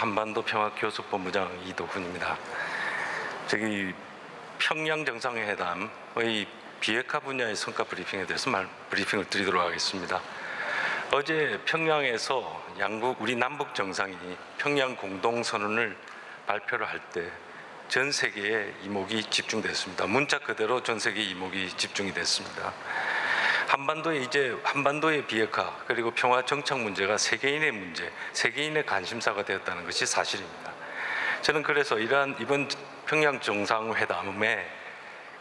한반도 평화교섭본부장 이도훈입니다. 저기 평양 정상회담의 비핵화 분야의 성과 브리핑에 대해서 브리핑을 드리도록 하겠습니다. 어제 평양에서 우리 남북 정상이 평양 공동선언을 발표를 할 때 전 세계의 이목이 집중됐습니다. 문자 그대로 전 세계 이목이 집중이 됐습니다. 한반도의 비핵화 그리고 평화 정착 문제가 세계인의 문제, 세계인의 관심사가 되었다는 것이 사실입니다. 저는 그래서 이번 평양 정상회담의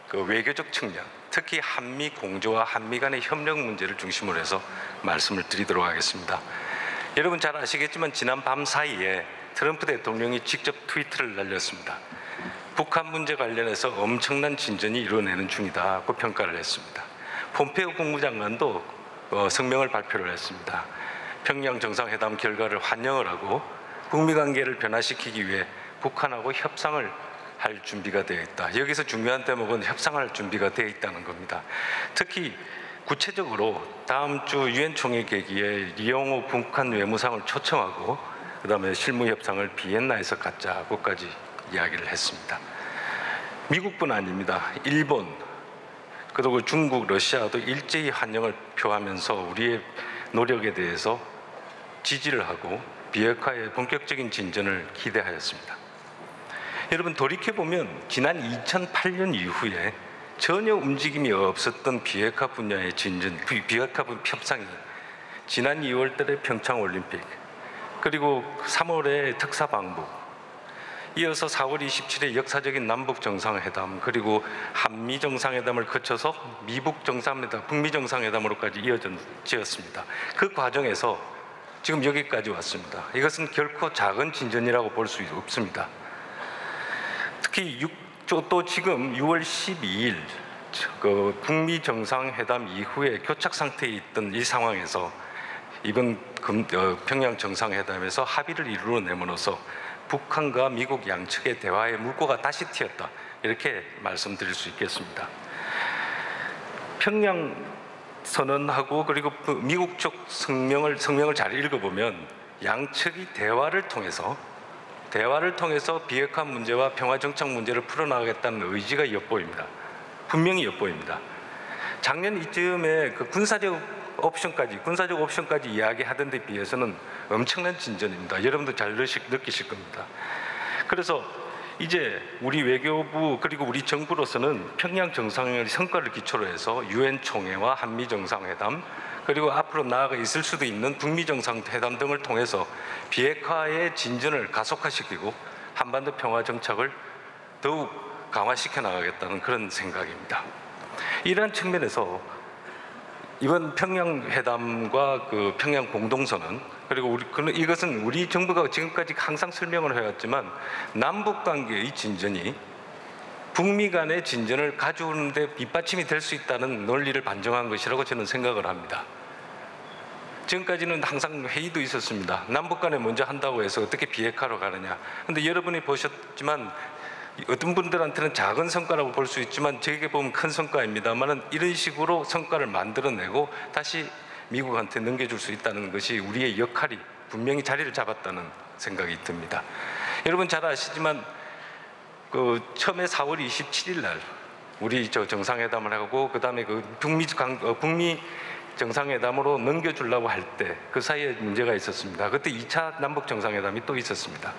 그 외교적 측면, 특히 한미 공조와 한미 간의 협력 문제를 중심으로 해서 말씀을 드리도록 하겠습니다. 여러분 잘 아시겠지만 지난 밤 사이에 트럼프 대통령이 직접 트위터를 날렸습니다. 북한 문제 관련해서 엄청난 진전이 이루어내는 중이다고 평가를 했습니다. 폼페이오 국무장관도 성명을 발표를 했습니다. 평양 정상회담 결과를 환영을 하고 북미 관계를 변화시키기 위해 북한하고 협상을 할 준비가 되어 있다. 여기서 중요한 대목은 협상할 준비가 되어 있다는 겁니다. 특히 구체적으로 다음 주 유엔 총회 계기에 리용호 북한 외무상을 초청하고 그다음에 실무 협상을 비엔나에서 갖자고까지 이야기를 했습니다. 미국뿐 아닙니다. 일본 그리고 중국, 러시아도 일제히 환영을 표하면서 우리의 노력에 대해서 지지를 하고 비핵화의 본격적인 진전을 기대하였습니다. 여러분 돌이켜보면 지난 2008년 이후에 전혀 움직임이 없었던 비핵화 분야의 진전, 비핵화 협상이 지난 2월 달에 평창올림픽 그리고 3월에 특사방북 이어서 4월 27일 역사적인 남북 정상회담 그리고 한미 정상회담을 거쳐서 미북 정상회담, 북미 정상회담으로까지 이어졌습니다. 그 과정에서 지금 여기까지 왔습니다. 이것은 결코 작은 진전이라고 볼 수 없습니다. 특히 또 지금 6월 12일 그 북미 정상회담 이후에 교착 상태에 있던 이 상황에서 이번 평양 정상회담에서 합의를 이루어내므로써 북한과 미국 양측의 대화의 물꼬가 다시 튀었다. 이렇게 말씀드릴 수 있겠습니다. 평양 선언하고 그리고 미국 쪽 성명을 잘 읽어보면 양측이 대화를 통해서 비핵화 문제와 평화 정착 문제를 풀어나가겠다는 의지가 엿보입니다. 분명히 엿보입니다. 작년 이쯤에 그 군사적 옵션까지 이야기하던 데 비해서는 엄청난 진전입니다. 여러분도 잘 느끼실 겁니다. 그래서 이제 우리 외교부 그리고 우리 정부로서는 평양 정상회담의 성과를 기초로 해서 유엔 총회와 한미 정상회담 그리고 앞으로 나아가 있을 수도 있는 북미 정상회담 등을 통해서 비핵화의 진전을 가속화시키고 한반도 평화 정착을 더욱 강화시켜 나가겠다는 그런 생각입니다. 이러한 측면에서 이번 평양 회담과 그 평양 공동선언 그리고 이것은 우리 정부가 지금까지 항상 설명을 해왔지만 남북 관계의 진전이 북미 간의 진전을 가져오는 데 밑받침이 될 수 있다는 논리를 반증한 것이라고 저는 생각을 합니다. 지금까지는 항상 회의도 있었습니다. 남북 간에 먼저 한다고 해서 어떻게 비핵화로 가느냐. 근데 여러분이 보셨지만 어떤 분들한테는 작은 성과라고 볼 수 있지만 저에게 보면 큰 성과입니다만 이런 식으로 성과를 만들어내고 다시 미국한테 넘겨줄 수 있다는 것이 우리의 역할이 분명히 자리를 잡았다는 생각이 듭니다. 여러분 잘 아시지만 그 처음에 4월 27일 날 우리 정상회담을 하고 그 다음에 그 북미 정상회담으로 넘겨주려고 할 때 그 사이에 문제가 있었습니다. 그때 2차 남북 정상회담이 또 있었습니다.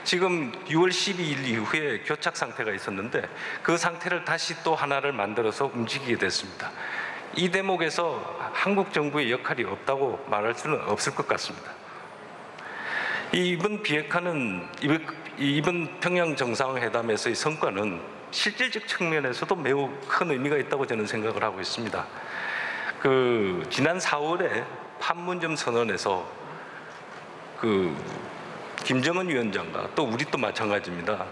지금 6월 12일 이후에 교착 상태가 있었는데 그 상태를 다시 또 하나를 만들어서 움직이게 됐습니다. 이 대목에서 한국 정부의 역할이 없다고 말할 수는 없을 것 같습니다. 이번 비핵화는 이번 평양 정상회담에서의 성과는 실질적 측면에서도 매우 큰 의미가 있다고 저는 생각을 하고 있습니다. 지난 4월에 판문점 선언에서 김정은 위원장과 또 우리 또 마찬가지입니다.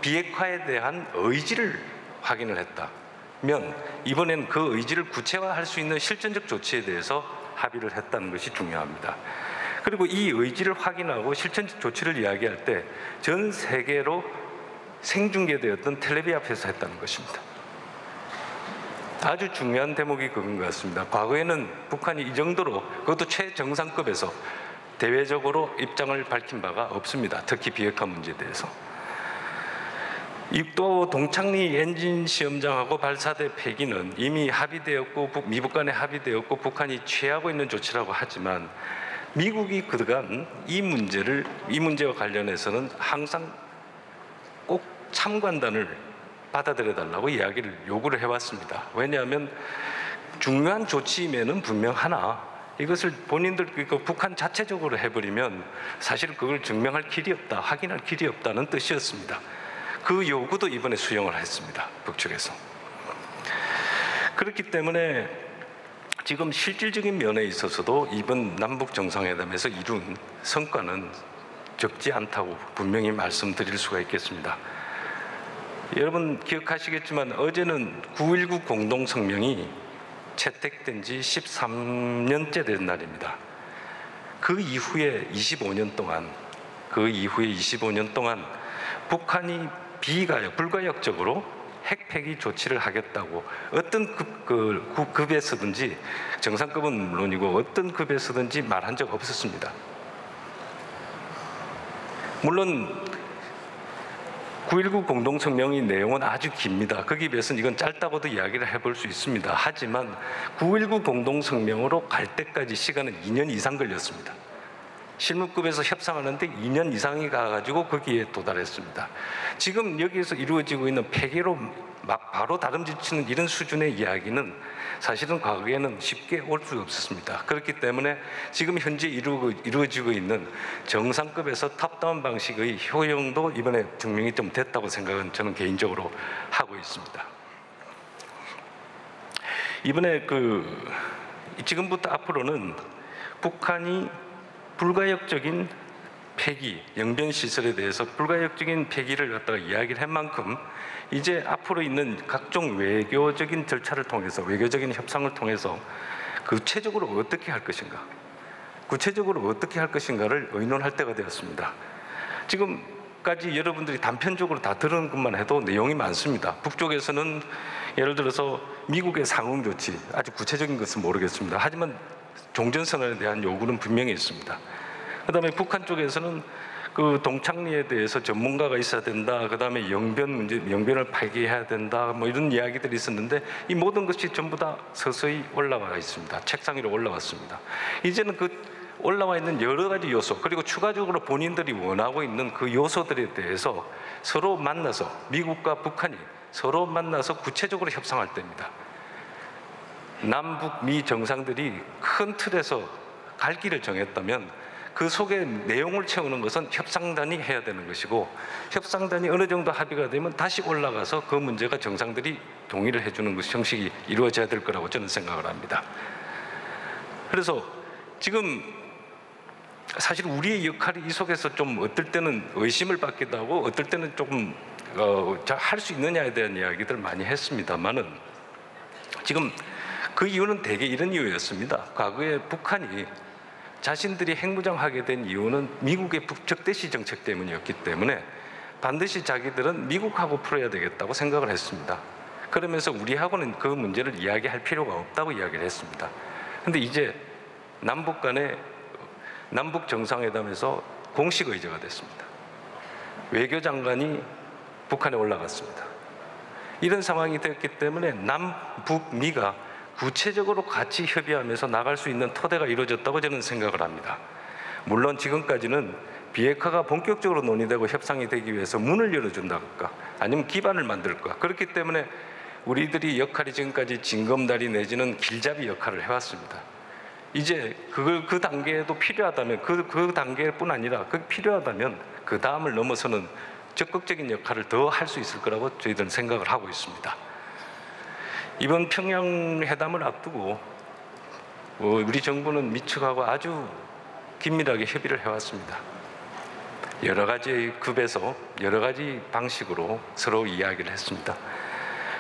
비핵화에 대한 의지를 확인을 했다면 이번엔 그 의지를 구체화할 수 있는 실전적 조치에 대해서 합의를 했다는 것이 중요합니다. 그리고 이 의지를 확인하고 실전적 조치를 이야기할 때 전 세계로 생중계되었던 텔레비 앞에서 했다는 것입니다. 아주 중요한 대목이 그건 것 같습니다. 과거에는 북한이 이 정도로 그것도 최정상급에서 대외적으로 입장을 밝힌 바가 없습니다. 특히 비핵화 문제에 대해서. 또 동창리 엔진 시험장하고 발사대 폐기는 이미 합의되었고 미국 간에 합의되었고 북한이 취하고 있는 조치라고 하지만 미국이 그간 이 문제와 관련해서는 항상 꼭 참관단을 받아들여달라고 요구를 해왔습니다. 왜냐하면 중요한 조치임에는 분명하나 이것을 본인들 북한 자체적으로 해버리면 사실 그걸 증명할 길이 없다, 확인할 길이 없다는 뜻이었습니다. 그 요구도 이번에 수용을 했습니다. 북측에서. 그렇기 때문에 지금 실질적인 면에 있어서도 이번 남북 정상회담에서 이룬 성과는 적지 않다고 분명히 말씀드릴 수가 있겠습니다. 여러분 기억하시겠지만 어제는 9.19 공동성명이 채택된 지 13년째 된 날입니다. 그 이후에 25년 동안 북한이 불가역적으로 핵 폐기 조치를 하겠다고 어떤 급에서든지 정상급은 물론이고 어떤 급에서든지 말한 적 없었습니다. 물론 9.19 공동성명의 내용은 아주 깁니다. 거기에 비해서는 이건 짧다고도 이야기를 해볼 수 있습니다. 하지만 9.19 공동성명으로 갈 때까지 시간은 2년 이상 걸렸습니다. 실무급에서 협상하는데 2년 이상이 가가지고 거기에 도달했습니다. 지금 여기에서 이루어지고 있는 폐기로 막 바로 다름질치는 이런 수준의 이야기는 사실은 과거에는 쉽게 올 수 없었습니다. 그렇기 때문에 지금 현재 이루어지고 있는 정상급에서 탑다운 방식의 효용도 이번에 증명이 좀 됐다고 생각은 저는 개인적으로 하고 있습니다. 이번에 지금부터 앞으로는 북한이 불가역적인 폐기, 영변시설에 대해서 불가역적인 폐기를 갖다가 이야기를 한 만큼 이제 앞으로 있는 각종 외교적인 절차를 통해서 외교적인 협상을 통해서 구체적으로 어떻게 할 것인가를 의논할 때가 되었습니다. 지금까지 여러분들이 단편적으로 다 들은 것만 해도 내용이 많습니다. 북쪽에서는 예를 들어서 미국의 상응 조치, 아주 구체적인 것은 모르겠습니다. 하지만 종전선언에 대한 요구는 분명히 있습니다. 그다음에 북한 쪽에서는 그 동창리에 대해서 전문가가 있어야 된다. 그다음에 영변을 폐기해야 된다. 뭐 이런 이야기들이 있었는데 이 모든 것이 전부 다 서서히 올라와 있습니다. 책상 위로 올라왔습니다. 이제는 그 올라와 있는 여러 가지 요소 그리고 추가적으로 본인들이 원하고 있는 그 요소들에 대해서 서로 만나서 미국과 북한이 서로 만나서 구체적으로 협상할 때입니다. 남북 미 정상들이 큰 틀에서 갈 길을 정했다면 그 속에 내용을 채우는 것은 협상단이 해야 되는 것이고 협상단이 어느 정도 합의가 되면 다시 올라가서 그 문제가 정상들이 동의를 해주는 것 형식이 이루어져야 될 거라고 저는 생각을 합니다. 그래서 지금 사실 우리의 역할이 이 속에서 좀 어떨 때는 의심을 받기도 하고 어떨 때는 조금 할 수 있느냐에 대한 이야기들 많이 했습니다만은 지금 그 이유는 대개 이런 이유였습니다. 과거에 북한이 자신들이 핵무장하게 된 이유는 미국의 북적대시 정책 때문이었기 때문에 반드시 자기들은 미국하고 풀어야 되겠다고 생각을 했습니다. 그러면서 우리하고는 그 문제를 이야기할 필요가 없다고 이야기를 했습니다. 그런데 이제 남북 간의 남북 정상회담에서 공식 의제가 됐습니다. 외교장관이 북한에 올라갔습니다. 이런 상황이 됐기 때문에 남북미가 구체적으로 같이 협의하면서 나갈 수 있는 토대가 이루어졌다고 저는 생각을 합니다. 물론 지금까지는 비핵화가 본격적으로 논의되고 협상이 되기 위해서 문을 열어준다든가 아니면 기반을 만들까 그렇기 때문에 우리들이 역할이 지금까지 징검다리 내지는 길잡이 역할을 해왔습니다. 이제 그 단계도 필요하다면 그 단계뿐 아니라 그 필요하다면 그 다음을 넘어서는 적극적인 역할을 더 할 수 있을 거라고 저희들은 생각을 하고 있습니다. 이번 평양회담을 앞두고 우리 정부는 미측하고 아주 긴밀하게 협의를 해왔습니다. 여러 가지 급에서 여러 가지 방식으로 서로 이야기를 했습니다.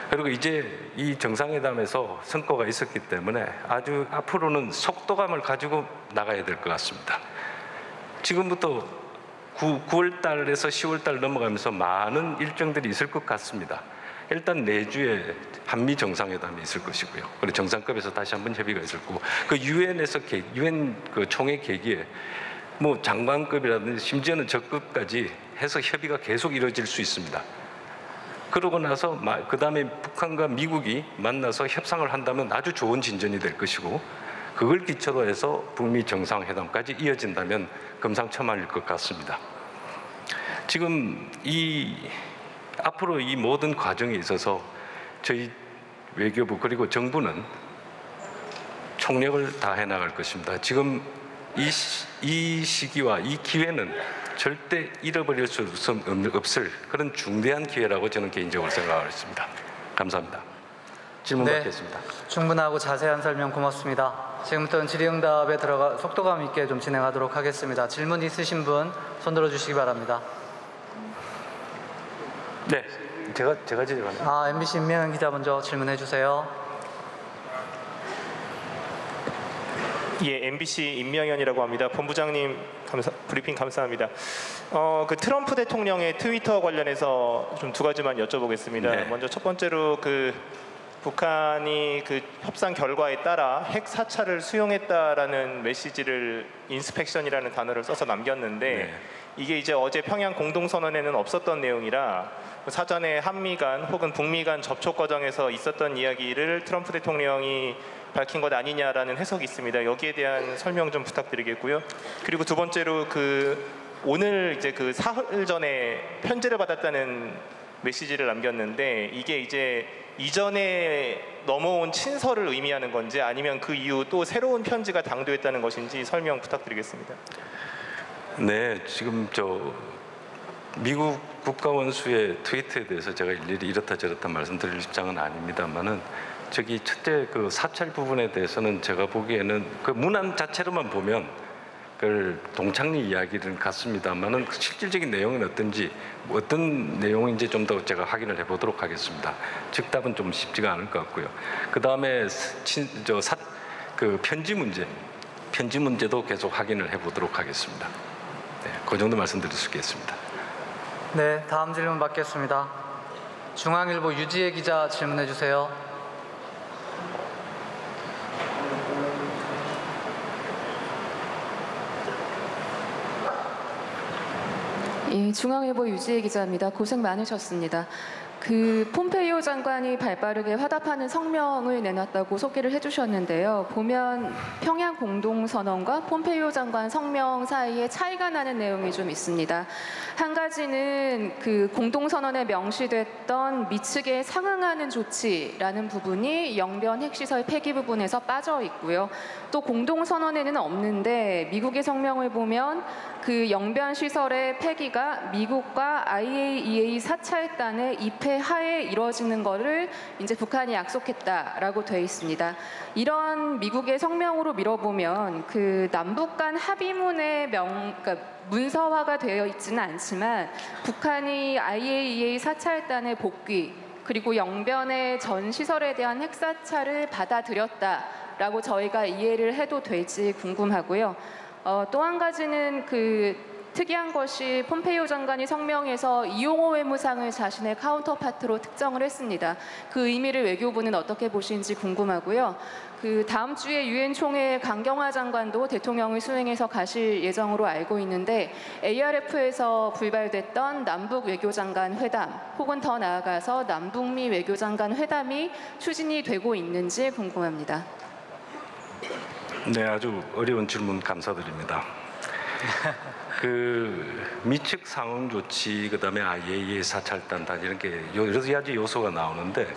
그리고 이제 이 정상회담에서 성과가 있었기 때문에 아주 앞으로는 속도감을 가지고 나가야 될 것 같습니다. 지금부터 9월 달에서 10월 달 넘어가면서 많은 일정들이 있을 것 같습니다. 일단 내주에 한미 정상회담이 있을 것이고요. 그리고 정상급에서 다시 한번 협의가 있을 거고, 그 유엔에서 유엔 그 총회 계기에 뭐 장관급이라든지 심지어는 적급까지 해서 협의가 계속 이루어질 수 있습니다. 그러고 나서 그 다음에 북한과 미국이 만나서 협상을 한다면 아주 좋은 진전이 될 것이고, 그걸 기초로 해서 북미 정상회담까지 이어진다면 금상첨화일 것 같습니다. 지금 앞으로 이 모든 과정에 있어서 저희 외교부 그리고 정부는 총력을 다해 나갈 것입니다. 지금 이 시기와 이 기회는 절대 잃어버릴 수 없을 그런 중대한 기회라고 저는 개인적으로 생각하고 있습니다. 감사합니다. 질문 받겠습니다. 충분하고 자세한 설명 고맙습니다. 지금부터는 질의응답에 들어가 속도감 있게 좀 진행하도록 하겠습니다. 질문 있으신 분 손 들어주시기 바랍니다. 네, 제가 질의합니다. MBC 임명현 기자 먼저 질문해 주세요. 예, MBC 임명현이라고 합니다. 본부장님 브리핑 감사합니다. 그 트럼프 대통령의 트위터 관련해서 좀 두 가지만 여쭤보겠습니다. 네. 먼저 첫 번째로 북한이 협상 결과에 따라 핵 사찰을 수용했다라는 메시지를 인스펙션이라는 단어를 써서 남겼는데 네. 이게 이제 어제 평양 공동선언에는 없었던 내용이라 사전에 한미 간 혹은 북미 간 접촉 과정에서 있었던 이야기를 트럼프 대통령이 밝힌 것 아니냐라는 해석이 있습니다. 여기에 대한 설명 좀 부탁드리겠고요. 그리고 두 번째로 오늘 이제 사흘 전에 편지를 받았다는 메시지를 남겼는데 이게 이제 이전에 넘어온 친서를 의미하는 건지 아니면 그 이후 또 새로운 편지가 당도했다는 것인지 설명 부탁드리겠습니다. 네, 지금 미국 국가원수의 트위트에 대해서 제가 일일이 이렇다 저렇다 말씀드릴 입장은 아닙니다만은 첫째 사찰 부분에 대해서는 제가 보기에는 문안 자체로만 보면 동창리 이야기는 같습니다만은 실질적인 내용은 어떤 내용인지 좀 더 제가 확인을 해보도록 하겠습니다. 즉답은 좀 쉽지가 않을 것 같고요. 그 다음에 편지 문제도 계속 확인을 해보도록 하겠습니다. 네, 그 정도 말씀드릴 수 있겠습니다. 네, 다음 질문 받겠습니다. 중앙일보 유지혜 기자 질문해 주세요. 예, 중앙일보 유지혜 기자입니다. 고생 많으셨습니다. 폼페이오 장관이 발빠르게 화답하는 성명을 내놨다고 소개를 해주셨는데요. 보면 평양 공동선언과 폼페이오 장관 성명 사이에 차이가 나는 내용이 좀 있습니다. 한 가지는 공동선언에 명시됐던 미측에 상응하는 조치라는 부분이 영변 핵시설 폐기 부분에서 빠져 있고요. 또 공동선언에는 없는데 미국의 성명을 보면 영변 시설의 폐기가 미국과 IAEA 사찰단의 입회 하에 이루어지는 것을 이제 북한이 약속했다라고 되어 있습니다. 이런 미국의 성명으로 밀어보면 남북 간 합의문의 문서화가 되어 있지는 않지만 북한이 IAEA 사찰단의 복귀 그리고 영변의 전 시설에 대한 핵사찰을 받아들였다라고 저희가 이해를 해도 될지 궁금하고요. 또 한 가지는 특이한 것이 폼페이오 장관이 성명에서 이용호 외무상을 자신의 카운터파트로 특정을 했습니다. 그 의미를 외교부는 어떻게 보시는지 궁금하고요. 다음 주에 유엔 총회 강경화 장관도 대통령을 수행해서 가실 예정으로 알고 있는데 ARF에서 불발됐던 남북 외교장관 회담 혹은 더 나아가서 남북미 외교장관 회담이 추진이 되고 있는지 궁금합니다. 네, 아주 어려운 질문 감사드립니다. 미측 상응 조치, 그다음에 IAEA 사찰단 이런 게 여러 가지 요소가 나오는데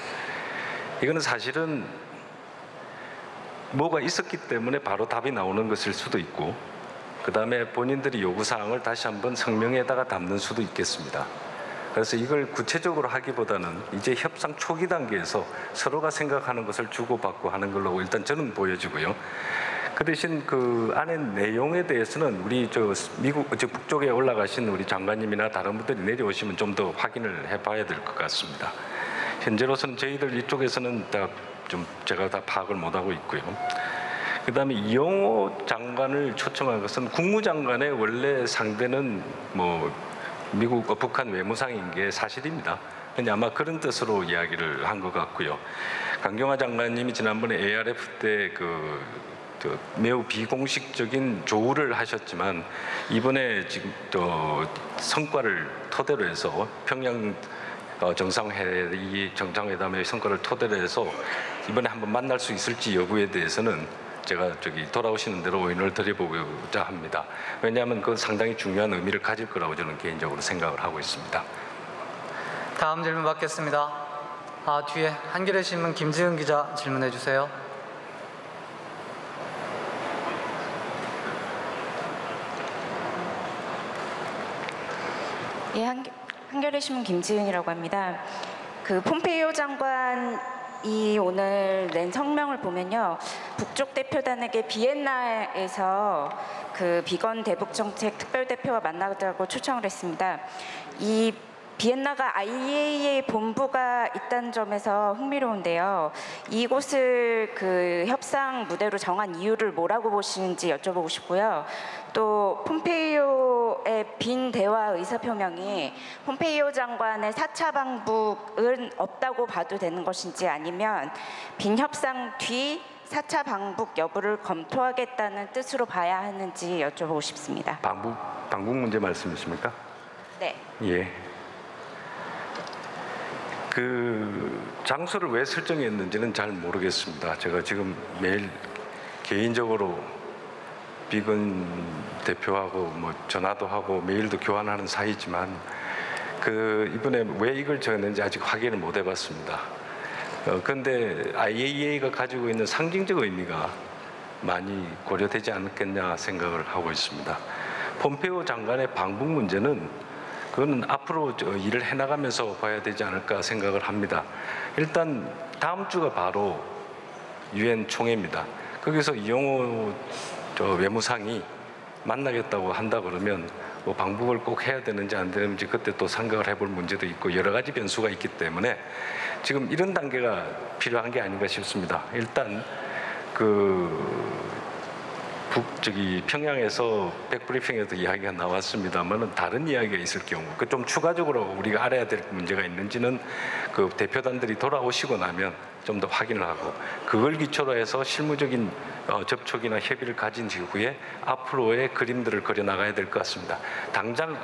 이거는 사실은 뭐가 있었기 때문에 바로 답이 나오는 것일 수도 있고 그다음에 본인들이 요구사항을 다시 한번 성명에다가 담는 수도 있겠습니다. 그래서 이걸 구체적으로 하기보다는 이제 협상 초기 단계에서 서로가 생각하는 것을 주고받고 하는 걸로 일단 저는 보여지고요. 그 대신 안에 내용에 대해서는 우리 북쪽에 올라가신 우리 장관님이나 다른 분들이 내려오시면 좀 더 확인을 해봐야 될 것 같습니다. 현재로서는 저희들 이쪽에서는 제가 다 파악을 못하고 있고요. 그다음에 이용호 장관을 초청한 것은 국무장관의 원래 상대는 북한 외무상인 게 사실입니다. 근데 아마 그런 뜻으로 이야기를 한 것 같고요. 강경화 장관님이 지난번에 ARF 때 매우 비공식적인 조우를 하셨지만 이번에 지금 성과를 토대로 해서 평양 정상회담의 성과를 토대로 해서 이번에 한번 만날 수 있을지 여부에 대해서는 제가 돌아오시는 대로 의논을 드려보고자 합니다. 왜냐하면 그 상당히 중요한 의미를 가질 거라고 저는 개인적으로 생각을 하고 있습니다. 다음 질문 받겠습니다. 뒤에 한겨레 신문 김지은 기자 질문해 주세요. 예, 한겨레 신문 김지은이라고 합니다. 그 폼페이오 장관이 오늘 낸 성명을 보면요, 북쪽 대표단에게 비엔나에서 그 비건 대북 정책 특별 대표와 만나자고 초청을 했습니다. 이 비엔나가 IAEA 본부가 있다는 점에서 흥미로운데요. 이곳을 그 협상 무대로 정한 이유를 뭐라고 보시는지 여쭤보고 싶고요. 또 폼페이오의 빈 대화 의사표명이 폼페이오 장관의 4차 방북은 없다고 봐도 되는 것인지 아니면 빈 협상 뒤 4차 방북 여부를 검토하겠다는 뜻으로 봐야 하는지 여쭤보고 싶습니다. 방북 문제 말씀이십니까? 네. 예. 그 장소를 왜 설정했는지는 잘 모르겠습니다. 제가 지금 매일 개인적으로 비건 대표하고 전화도 하고 메일도 교환하는 사이지만 이번에 왜 이걸 정했는지 아직 확인을 못 해봤습니다. 그런데 IAEA가 가지고 있는 상징적 의미가 많이 고려되지 않겠냐 생각을 하고 있습니다. 폼페이오 장관의 방북 문제는 그거는 앞으로 일을 해나가면서 봐야 되지 않을까 생각을 합니다. 일단 다음 주가 바로 유엔 총회입니다. 거기서 이용호 외무상이 만나겠다고 한다 그러면 방북을 꼭 해야 되는지 안 되는지 그때 또 생각을 해볼 문제도 있고 여러 가지 변수가 있기 때문에 지금 이런 단계가 필요한 게 아닌가 싶습니다. 일단 평양에서 백브리핑에도 이야기가 나왔습니다만 다른 이야기가 있을 경우 좀 추가적으로 우리가 알아야 될 문제가 있는지는 그 대표단들이 돌아오시고 나면 좀 더 확인을 하고 그걸 기초로 해서 실무적인 접촉이나 협의를 가진 이후에 앞으로의 그림들을 그려 나가야 될 것 같습니다. 당장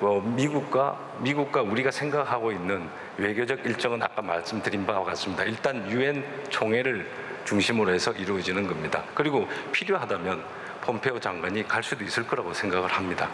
미국과 우리가 생각하고 있는 외교적 일정은 아까 말씀드린 바와 같습니다. 일단 유엔 총회를 중심으로 해서 이루어지는 겁니다. 그리고 필요하다면 폼페이오 장관이 갈 수도 있을 거라고 생각을 합니다.